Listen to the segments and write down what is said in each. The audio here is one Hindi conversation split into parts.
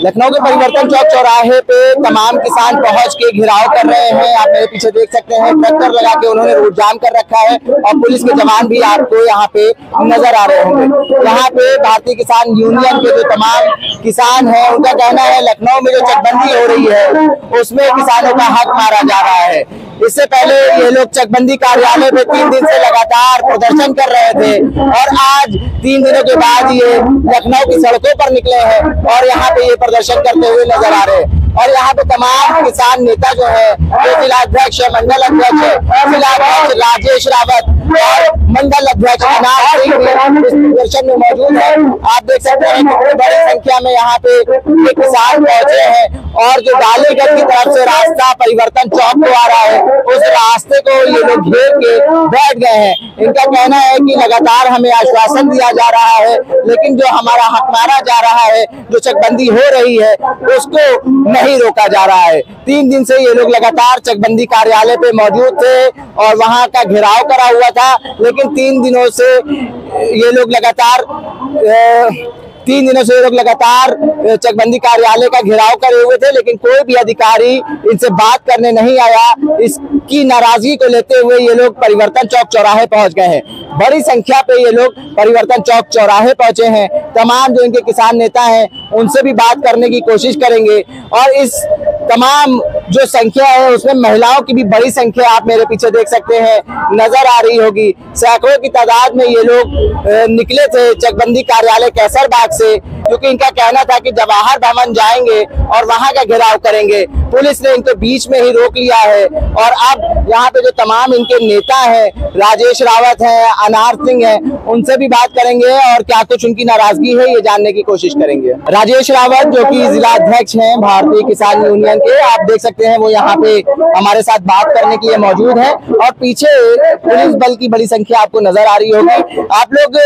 लखनऊ के परिवर्तन चौक चौराहे पे तमाम किसान पहुंच के घिराव कर रहे हैं। आप मेरे पीछे देख सकते हैं, ट्रैक्टर लगा के उन्होंने रोड जाम कर रखा है और पुलिस के जवान भी आपको यहाँ पे नजर आ रहे होंगे। यहाँ पे भारतीय किसान यूनियन के जो तमाम किसान हैं, उनका कहना है लखनऊ में जो चकबंदी हो रही है उसमें किसानों का हक मारा जा रहा है। इससे पहले ये लोग चकबंदी कार्यालय पे 3 दिन से लगातार प्रदर्शन कर रहे थे और आज 3 दिनों के बाद ये लखनऊ की सड़कों पर निकले हैं और यहाँ पे ये प्रदर्शन करते हुए नजर आ रहे हैं। और यहाँ पे तमाम किसान नेता जो है, जो जिलाध्यक्ष है, मंडल अध्यक्ष है, जिलाध्यक्ष राजेश रावत और मंडल अध्यक्ष अनार सिंह इस प्रदर्शन में मौजूद है। आप देख सकते हैं कितनी बड़ी संख्या में यहाँ पे ये किसान पहुंचे हैं और जो डालीगंज की तरफ से रास्ता परिवर्तन चौक को आ रहा है, उस रास्ते को ये लोग घेर के बैठ गए हैं। इनका कहना है कि लगातार हमें आश्वासन दिया जा रहा है, लेकिन जो हमारा हक मारा जा रहा है, जो चकबंदी हो रही है, उसको नहीं रोका जा रहा है। 3 दिन से ये लोग लगातार चकबंदी कार्यालय पे मौजूद थे और वहां का घेराव करा हुआ था, लेकिन 3 दिनों से ये लोग लगातार चकबंदी कार्यालय का घेराव करे हुए थे, लेकिन कोई भी अधिकारी इनसे बात करने नहीं आया। इसकी नाराजगी को लेते हुए ये लोग परिवर्तन चौक चौराहे पहुंच गए हैं। बड़ी संख्या पे ये लोग परिवर्तन चौक चौराहे पहुंचे हैं। तमाम जो इनके किसान नेता हैं उनसे भी बात करने की कोशिश करेंगे और इस तमाम जो संख्या है उसमें महिलाओं की भी बड़ी संख्या आप मेरे पीछे देख सकते हैं नजर आ रही होगी। सैकड़ों की तादाद में ये लोग निकले थे चकबंदी कार्यालय कैसर बाग से, क्योंकि इनका कहना था कि जवाहर भवन जाएंगे और वहां का घेराव करेंगे। पुलिस ने इनको बीच में ही रोक लिया है और अब यहाँ पे जो तमाम इनके नेता हैं, राजेश रावत हैं, अनार सिंह हैं, उनसे भी बात करेंगे और क्या कुछ उनकी नाराजगी है ये जानने की कोशिश करेंगे। राजेश रावत जो कि जिलाध्यक्ष हैं भारतीय किसान यूनियन के, आप देख सकते हैं वो यहाँ पे हमारे साथ बात करने के लिए मौजूद है और पीछे पुलिस बल की बड़ी संख्या आपको नजर आ रही होगी। आप लोग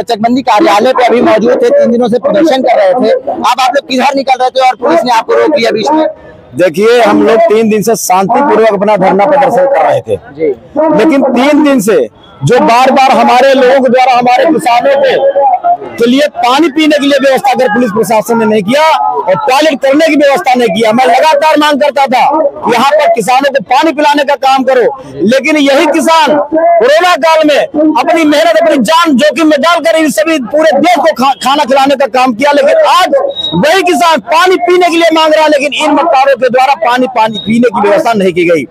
चकबंदी कार्यालय पे अभी मौजूद थे, 3 दिनों से प्रदर्शन कर रहे थे। अब आप लोग किधर निकल रहे थे और पुलिस ने आपको रोक लिया बीच में? देखिए, हम लोग 3 दिन से शांतिपूर्वक अपना धरना प्रदर्शन कर रहे थे, लेकिन 3 दिन से जो बार बार हमारे लोगों के द्वारा हमारे किसानों के लिए पानी पीने के लिए व्यवस्था अगर पुलिस प्रशासन ने नहीं किया और टॉयलेट करने की व्यवस्था नहीं किया, मैं लगातार मांग करता था कि यहाँ पर किसानों को पानी पिलाने का काम करो, लेकिन यही किसान कोरोना काल में अपनी मेहनत, अपनी जान जोखिम में डालकर इन सभी पूरे देश को खाना खिलाने का काम किया। लेकिन आज वही किसान पानी पीने के लिए मांग रहा है, लेकिन इन मक्कारों के द्वारा पानी पीने की व्यवस्था नहीं की गई।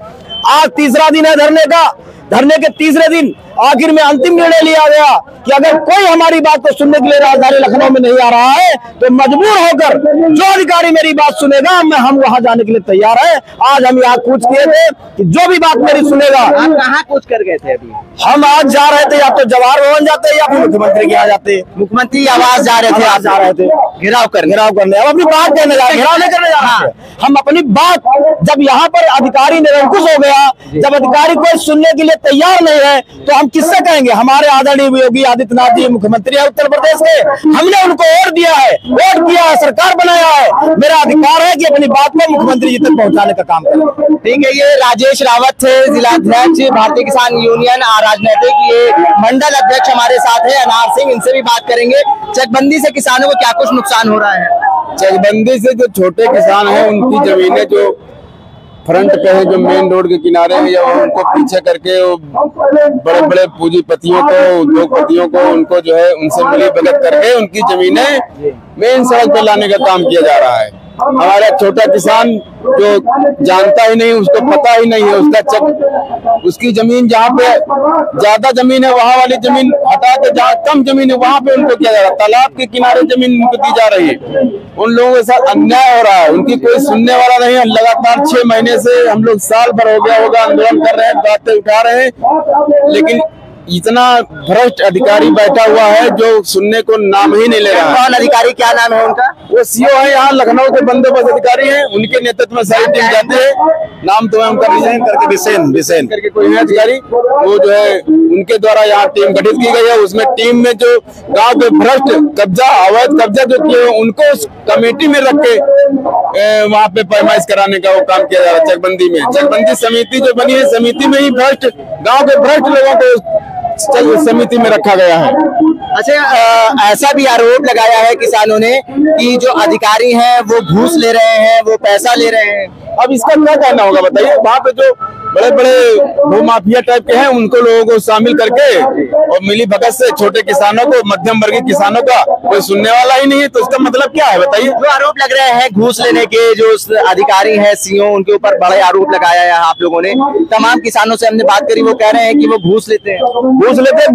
आज तीसरा दिन है धरने का। धरने के तीसरे दिन आखिर में अंतिम निर्णय लिया गया कि अगर कोई हमारी बात को सुनने के लिए राजधानी लखनऊ में नहीं आ रहा है तो मजबूर होकर जो अधिकारी मेरी बात सुनेगा हम वहां जाने के लिए तैयार है। आज हम यहाँ कूच किए थे कि जो भी बात मेरी सुनेगा। आप कहाँ कूच कर गए थे अभी? हम आज जा रहे थे या तो जवाहर भवन जाते या फिर मुख्यमंत्री के यहाँ जाते। मुख्यमंत्री आवास जा रहे थे? आप जा रहे थे घेराव करने। हम अपनी बात कहने जा रहे, घेराव नहीं करने जा रहे। हम अपनी बात, जब यहाँ पर अधिकारी निरंकुश हो गया, जब अधिकारी कोई सुनने के लिए तैयार नहीं है तो हम किससे कहेंगे? हमारे आदरणीय योगी आदित्यनाथ जी मुख्यमंत्री है उत्तर प्रदेश के, हमने उनको वोट दिया है, वोट किया है, सरकार बनाया है। मेरा अधिकार है कि अपनी बात को मुख्यमंत्री जी तक पहुंचाने का काम करें। ठीक है, ये राजेश रावत थे, जिलाध्यक्ष भारतीय किसान यूनियन राजनीतिक। ये मंडल अध्यक्ष हमारे साथ है अनार सिंह, इनसे भी बात करेंगे। चकबंदी से किसानों को क्या कुछ नुकसान हो रहा है? चकबंदी से जो छोटे किसान हैं उनकी जमीनें जो फ्रंट पे है, जो मेन रोड के किनारे है, या उनको पीछे करके बड़े बड़े पूंजीपतियों को, उद्योगपतियों को, उनको जो है उनसे मिली भगत करके उनकी जमीनें मेन सड़क पे लाने का काम किया जा रहा है। हमारा छोटा किसान जो जानता ही नहीं, उसको पता ही नहीं है, उसकी जमीन जहाँ पे ज्यादा जमीन है वहाँ वाली जमीन हटा के जहाँ कम जमीन है वहाँ पे उनको किया जा रहा है। तालाब के किनारे जमीन उनको दी जा रही है। उन लोगों के साथ अन्याय हो रहा है, उनकी कोई सुनने वाला नहीं है। लगातार 6 महीने से हम लोग, साल भर हो गया होगा, आंदोलन कर रहे हैं, बातें उठा रहे हैं, लेकिन इतना भ्रष्ट अधिकारी बैठा हुआ है जो सुनने को नाम ही नहीं ले रहा है। कौन अधिकारी, क्या नाम है उनका? वो सीओ है यहाँ लखनऊ के बंदोबस्त अधिकारी हैं, उनके नेतृत्व में सारी टीम जाती है। नाम तो है उनका बिसेन करके कोई है अधिकारी, वो जो है उनके द्वारा यहाँ टीम गठित की गई है। उसमें टीम में जो गांव के भ्रष्ट कब्जा, अवैध कब्जा जो किए उनको उस कमेटी में रख के वहाँ पे पैमाइश कराने का वो काम किया जा रहा है। चकबंदी में चकबंदी समिति जो बनी है, समिति में ही भ्रष्ट गाँव के भ्रष्ट लोगों को समिति में रखा गया है। अच्छा, ऐसा भी आरोप लगाया है किसानों ने कि जो अधिकारी हैं वो घूस ले रहे हैं, वो पैसा ले रहे हैं। अब इसका क्या कहना होगा बताइए? वहाँ पे जो बड़े बड़े भू माफिया टाइप के हैं उनको लोगों को शामिल करके और मिली भगत से छोटे किसानों को, मध्यम वर्गीय किसानों का कोई सुनने वाला ही नहीं है। तो इसका मतलब क्या है बताइए? जो आरोप लग रहे हैं घूस लेने के, जो अधिकारी हैं सीओ, उनके ऊपर बड़े आरोप लगाया है आप लोगों ने। तमाम किसानों से हमने बात करी, वो कह रहे हैं कि वो घूस लेते हैं।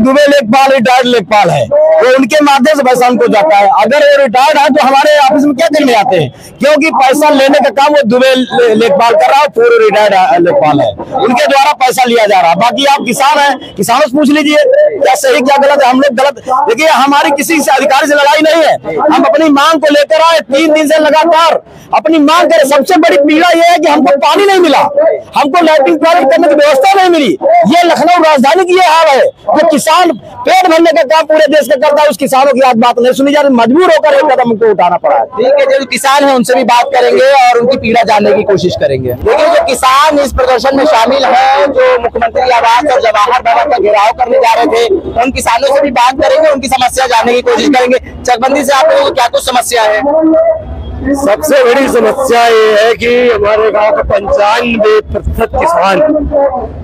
दुबे लेखपाल, रिटायर्ड लेखपाल है, वो उनके माध्यम से पैसा उनको जाता है। अगर वो रिटायर्ड है तो हमारे ऑफिस में क्या करने आते हैं? क्योंकि पैसा लेने का काम वो दुबे लेखपाल कर रहा है, पूरे रिटायर्ड लेखपाल है, उनके द्वारा पैसा लिया जा रहा है। बाकी आप किसान हैं, किसानों से पूछ लीजिए क्या सही क्या गलत है। हम लोग गलत, देखिए हमारी किसी से अधिकारी से लड़ाई नहीं है, हम अपनी मांग को लेकर आए 3 दिन से लगातार अपनी मांग करें। सबसे बड़ी पीड़ा यह है कि हमको पानी नहीं मिला, हमको लैट्रिन टॉयलेट करने की व्यवस्था नहीं मिली। ये लखनऊ राजधानी की ये हाल है। जो किसान पेट भरने का काम पूरे देश का करता है, उस किसानों की आज बात नहीं सुनी जा रही, मजबूर होकर एक कदम उनको उठाना पड़ा है। ठीक है, जो किसान है उनसे भी बात करेंगे और उनकी पीड़ा जानने की कोशिश करेंगे। देखिए, जो किसान इस प्रदर्शन में शामिल है, जो मुख्यमंत्री आवास और जवाहर भवन का घेराव करने जा रहे थे, उन किसानों से भी बात करेंगे, उनकी समस्या जानने की कोशिश करेंगे। चकबंदी से आप लोगों को क्या कुछ समस्या है? सबसे बड़ी समस्या ये है कि हमारे गांव का 95% किसान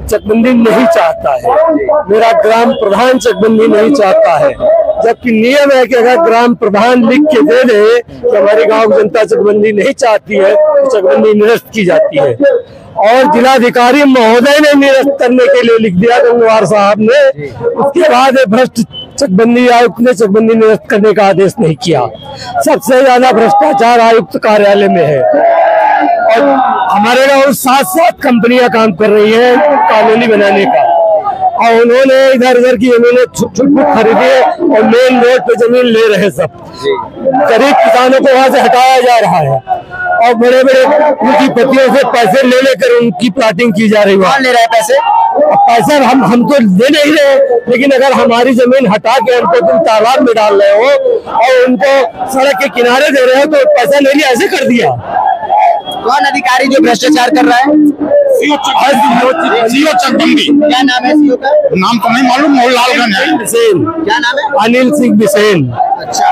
चकबंदी नहीं चाहता है। मेरा ग्राम प्रधान चकबंदी नहीं चाहता है, जबकि नियम है कि अगर ग्राम प्रधान लिख के दे दे कि हमारे गांव की जनता चकबंदी नहीं चाहती है तो चकबंदी निरस्त की जाती है। और जिलाधिकारी महोदय ने निरस्त करने के लिए लिख दिया गंगवार साहब ने, उसके बाद भ्रष्ट चकबंदी आयुक्त ने चकबंदी निरस्त करने का आदेश नहीं किया। सबसे ज्यादा भ्रष्टाचार आयुक्त कार्यालय में है। और हमारे गाँव 7 कंपनियां काम कर रही है कॉलोनी बनाने का, और उन्होंने इधर उधर की जमीनें छुट खरीदी है और मेन रोड पे जमीन ले रहे सब। गरीब किसानों को वहां से हटाया जा रहा है और बड़े बड़े पूंजीपतियों से पैसे ले लेकर उनकी प्लाटिंग की जा रही है। कौन ले रहा है पैसे? पैसा हम तो दे नहीं रहे, लेकिन अगर हमारी जमीन हटा के हमको तुम तालाब में डाल रहे हो और उनको सड़क के किनारे दे रहे हो तो पैसा नहीं लिया, ऐसे कर दिया। कौन अधिकारी जो भ्रष्टाचार कर रहा है? सीओ चकबंदी। क्या नाम है सीओ का? नाम तो नहीं मालूम, मोहनलालगंज है। बिसेन। क्या नाम है? अनिल सिंह बिसेन। अच्छा,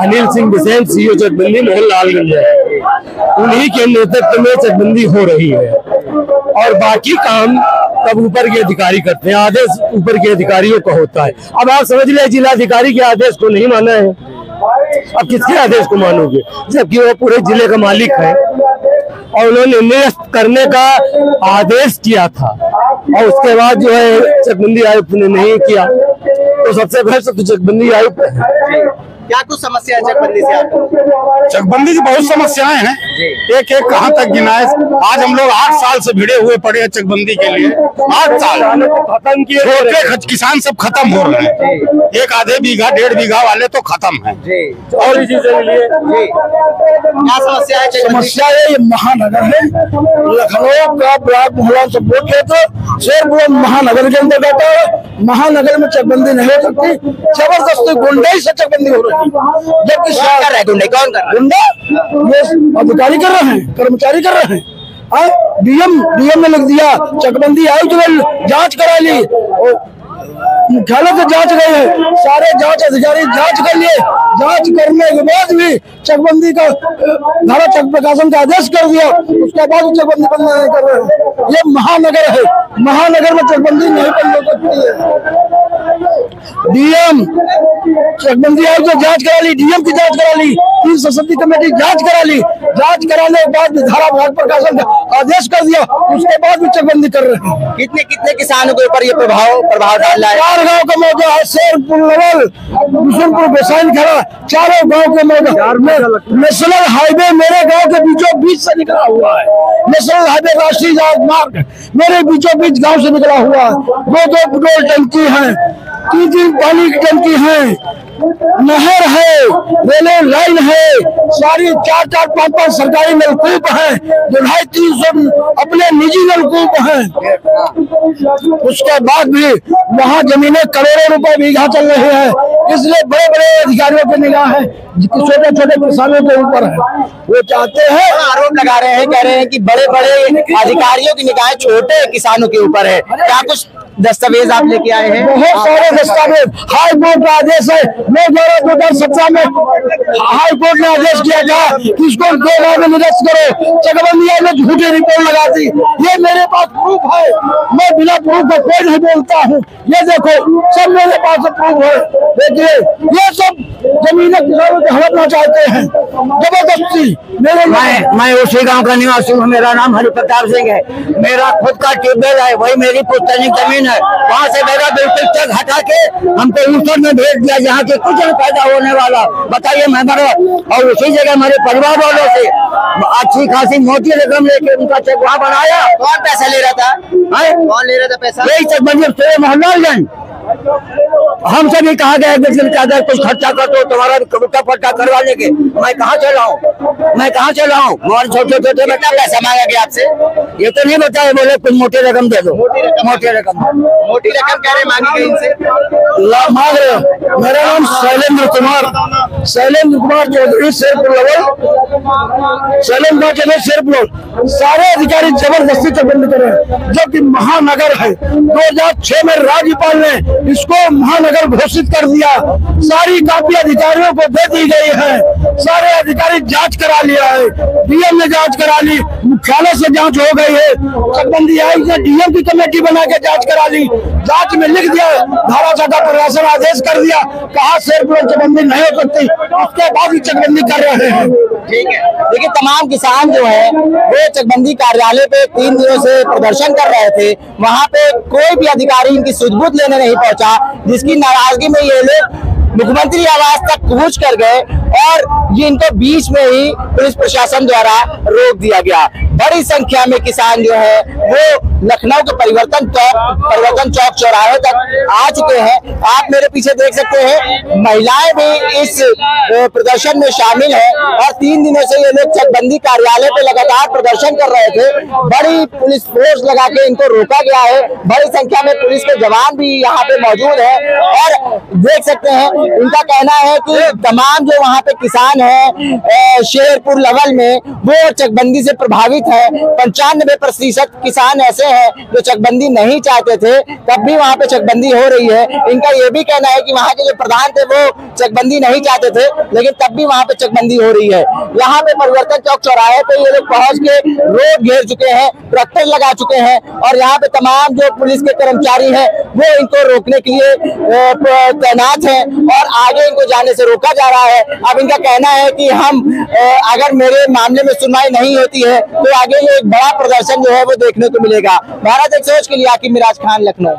अनिल सिंह बिसेन सीओ चकबंदी मोहनलालगंज है। उन्हीं के नेतृत्व में चकबंदी हो रही है और बाकी काम तब ऊपर के अधिकारी करते हैं। आदेश ऊपर के अधिकारियों का होता है। अब आप समझ ले, जिलाधिकारी के आदेश को नहीं माना है, अब किसके आदेश को मानोगे? जबकि वो पूरे जिले का मालिक है और उन्होंने निरस्त करने का आदेश किया था और उसके बाद जो है चकबंदी आयुक्त ने नहीं किया, तो सबसे भ्रष्ट तो चकबंदी आयुक्त है। क्या कुछ समस्या है चकबंदी से आपको? चकबंदी की बहुत समस्याएं हैं, एक एक कहाँ तक गिनाए। आज हम लोग 8 साल से भिड़े हुए पड़े हैं चकबंदी के लिए। 8 साल खत्म किए, छोटे किसान सब खत्म हो रहे हैं। एक आधे बीघा 1.5 बीघा वाले तो खत्म है। और चीजें लिए क्या समस्या है? समस्या है, ये महानगर है, लखनऊ का ब्लॉक मोहल्ला सब बोल के तो शेरपुर महानगर के अंदर जाता है। महानगर में चकबंदी नहीं हो सकती, जबरदस्ती गुंडे से चकबंदी हो रही है। जबकि कौन कर रहा है गुंडे? कौन कर रहा है? गुंडा ये अधिकारी कर रहे हैं, कर्मचारी कर रहे हैं। डीएम ने लिख दिया चकबंदी आयुक्त ने जांच करा ली, मुख्यालय से जांच गई है, सारे जांच अधिकारी जांच कर लिए। जांच करने के बाद भी चकबंदी का धारा चक प्रकाशन का आदेश कर दिया, उसके बाद चकबंदी बंद नहीं कर रहे हैं। ये महानगर है, महानगर में चकबंदी नहीं बंद हो सकती है। डीएम चकबंदी आयुक्त ने जांच करा ली, डीएम की जांच करा ली, 3 सदस्यीय कमेटी जांच करा ली। जांच कराने के बाद धारा भाग प्रकाशन का आदेश कर दिया, उसके बाद भी चकबंदी कर रहे हैं। कितने किसानों के ऊपर ये प्रभाव डाल रहा है? 4 गाँव का मौका है, शेरपुर लेवल, बिशनपुर बेसाइन खड़ा, 4 गाँव के मौका। नेशनल हाईवे मेरे गाँव के बीचों बीच से निकला हुआ है। नेशनल हाईवे राष्ट्रीय राजमार्ग मेरे बीचों बीच गाँव से निकला हुआ है। 2 पेट्रोल टंकी है, 3 पानी की टंकी है, नहर है, रेलवे लाइन है, सारी 4-4, 5-5 सरकारी नलकूप है, 250-300 अपने निजी नलकूप हैं। उसके बाद भी वहाँ जमीनें करोड़ों रुपए बीघा चल रही है, इसलिए बड़े बड़े अधिकारियों की निगाह है, छोटे छोटे किसानों के ऊपर है। वो चाहते हैं, आरोप लगा रहे हैं, कह रहे हैं कि बड़े बड़े अधिकारियों की निगाह छोटे किसानों के ऊपर है। क्या कुछ दस्तावेज आप लेके आए हैं? बहुत सारे दस्तावेज, हाई कोर्ट का आदेश है। 2017 में हाई कोर्ट ने आदेश किया था कि इसको 2 माह में निरस्त करो। चकबंदिया ने झूठी रिपोर्ट लगा दी। ये मेरे पास प्रूफ है, मैं बिना प्रूफ के कोई नहीं बोलता हूँ। ये देखो, सब मेरे पास प्रूफ है। देखिए, ये सब जमीनें किसानों को हड़पना चाहते हैं जबरदस्ती। मैं उसी गांव का निवासी हूँ। मेरा नाम हरिप्रताप सिंह है। मेरा खुद का ट्यूबवेल है, वही मेरी पुश्तैनिक जमीन है। वहाँ से मेरा बिल्कुल तक हटा के हमको ऊपर में भेज दिया, जहाँ से कुछ नहीं पैदा होने वाला। बताइए, मैं मरा और उसी जगह हमारे परिवार वालों से अच्छी खासी मोटी रकम लेके उनका चेक वहाँ बनाया। कौन पैसा ले रहा था? कौन ले रहा था पैसा? यही चकबंदी मोहनलाल। हमसे भी कहा गया कि कुछ खर्चा कर दो, तुम्हारा रुका पट्टा करवा लेंगे। मैं कहाँ से लाऊं? हमारे छोटे छोटे कितना पैसा मांगा गया आपसे? ये तो नहीं बताया, बोले कुछ मोटी रकम दे दो। मोटी रकम कह रहे मांगी गई इनसे? मांग रहे हो। मेरा नाम शैलेंद्र कुमार चौधरी, शेरपुर लेवल, शेरपुर। सारे अधिकारी जबरदस्ती चकबंदी कर रहे हैं, जो कि महानगर है। 2006 में राज्यपाल ने इसको महानगर घोषित कर दिया। सारी कापी अधिकारियों को दे दी गई है। सारे अधिकारी जांच करा लिया है, डीएम ने जांच करा ली, मुख्यालय से जांच हो गई है। चकबंदी आयुक्त ने डीएम की कमेटी बना के जांच करा ली। जांच में लिख दिया, धारा 14 प्रशासन आदेश कर दिया, कहा शेरपुर चकबंदी नहीं हो सकती। उसके बाद ही चकबंदी कर रहे हैं। ठीक है, देखिए, तमाम किसान जो है वो चकबंदी कार्यालय पे 3 दिनों से प्रदर्शन कर रहे थे। वहां पे कोई भी अधिकारी इनकी सुध-बूध लेने नहीं पहुंचा, जिसकी नाराजगी में ये लोग मुख्यमंत्री आवास तक पहुंच कर गए और ये इनको बीच में ही पुलिस प्रशासन द्वारा रोक दिया गया। बड़ी संख्या में किसान जो है वो लखनऊ के परिवर्तन चौक चौराहे तक आ चुके हैं। आप मेरे पीछे देख सकते हैं, महिलाएं भी इस प्रदर्शन में शामिल है और 3 दिनों से ये लोग चकबंदी कार्यालय पे लगातार प्रदर्शन कर रहे थे। बड़ी पुलिस फोर्स लगा के इनको रोका गया है। बड़ी संख्या में पुलिस के जवान भी यहाँ पे मौजूद है और देख सकते हैं, इनका कहना है कि तमाम जो वहाँ पे किसान हैं शेरपुर लेवल में, वो चकबंदी से प्रभावित है। 95% किसान ऐसे हैं जो चकबंदी नहीं चाहते थे, तब भी वहाँ पे चकबंदी हो रही है। इनका ये भी कहना है कि वहाँ के जो प्रधान थे वो चकबंदी नहीं चाहते थे, लेकिन तब भी वहाँ पे चकबंदी हो रही है। यहाँ पे परिवर्तन चौक चौराहे पे ये लोग पहुँच के रोड घेर चुके हैं, ट्रैक्टर लगा चुके हैं और यहाँ पे तमाम जो पुलिस के कर्मचारी हैं वो इनको रोकने के लिए तैनात हैं और आगे इनको जाने से रोका जा रहा है। अब इनका कहना है कि हम अगर मेरे मामले में सुनवाई नहीं होती है तो आगे ये एक बड़ा प्रदर्शन जो है वो देखने को मिलेगा। भारत एक सोच के लिए आकिब मिराज खान, लखनऊ।